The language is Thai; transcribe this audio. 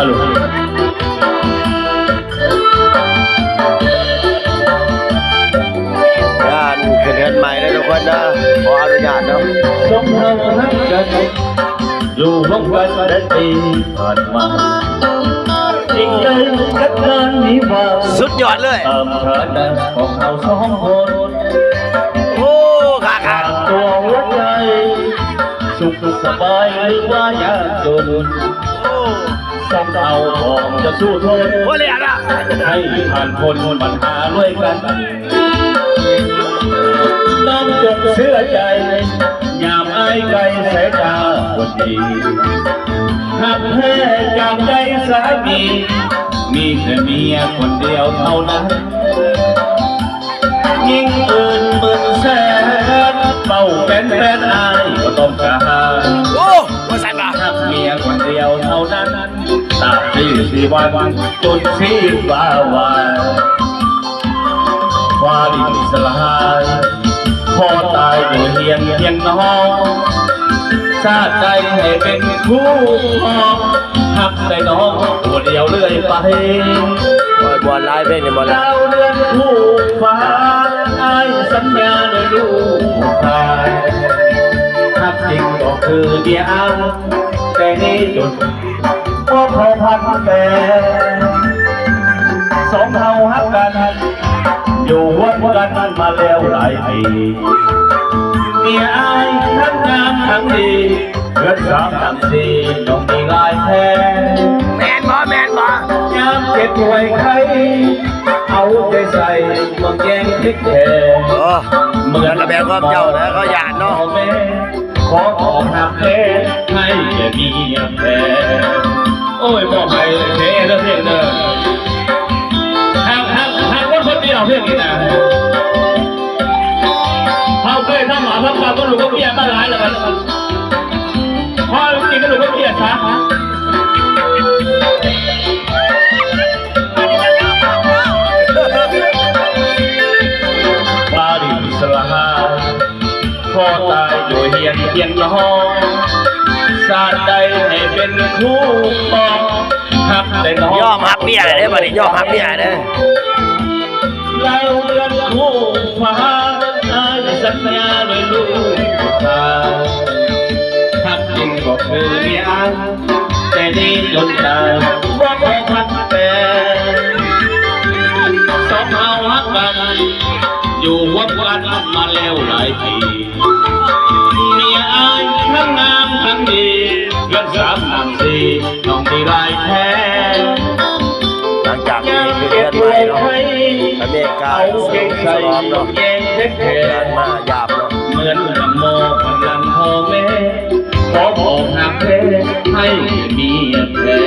ฮัลโหลงานขึ้นเรือนใหม่เลยทุกคนนะขออนุญาตเนาะสมเรารักกันอยู่ร่วมกันได้ปีผ่านมาสิ่งใดกันนั้นนี้ว่าสุดยอดเลยตามฐานะของเราสองคนโอ้ค่ะตัวหัวใจสุขสบายหรือว่ายากจนสองเราพร้อมจะสู้ทนให้ผ่านพ้นปัญหาด้วยกันน้ำจดเสื้อใจยามไอ้ไก่แสงตาวันดีหักแพ้จากใจสามีมีแต่เมียคนเดียวเท่านั้นยิ่งอื่นหมื่นแสนเป่าเป็นอายก็ต้องการโอ้มาใส่ปะหักเมียคนเดียวเท่านั้นตราบที่วันจนสิ้นวาวายความดินสลายพอตายอยู่เพียงน้องชาติใจให้เป็นคู่ครองหักได้น้องตัวเดียวเรื่อยไปบอลไล่เพลงนี่บอลดาวเดือนคู่ฟ้าไอ้สัญญาโดยลูกชายหักจริงก็คือเดียวแต่นี่จุดพวกเขาพันแต่สองเท่าหักกันอยู่วนกันมาแล้วหลายปีเมียอายทั้งงามทั้งดีเพื่อนสามทั้งสี่ต้องมีลายแพ้แมนบยามเจ็บป่วยใครเอาใจใส่เมื่อแย่งพลิกแทนเหมือนระเบียบความเจ้านะเขาหยาดเนาะขอออกหักแพ้ให้อย่ามีแพ้โอ้ยบอกไปเท่แล้วเพียงเดิมหักคนเดียวเพียงนี้นะเขาเคยทำหมาทำปลาก็หลุดก็เปียกมาหลายแล้วกันพอจริงก็หลุดก็เปียกซะปลาดินสลายพอตายอยู่เฮียนน้องชาติใดให้เป็นคู่ครองหักได้น้องย่อมหักเบี้ยได้บ่ได้ย่อมหักเบี้ยได้เราเดือนคู่ฟ้าได้สัญญาโดยลูกชายหักจริงก็คือเมียแต่นี่จนตายว่าพอพันแต่สองเฮาหักกันอยู่วัดกันมาแล้วหลายปีเมียอายทั้งงามทั้งดีเงินสามนำสี่ต้องมีลายแท้หลังจากนี้คือเดือนใหม่เนาะอเมริกาสลอมเนาะเดือนมายาบเนาะเหมือนลำโมพลังพ่อแม่ขอบอกหักแท้ให้มีแพ้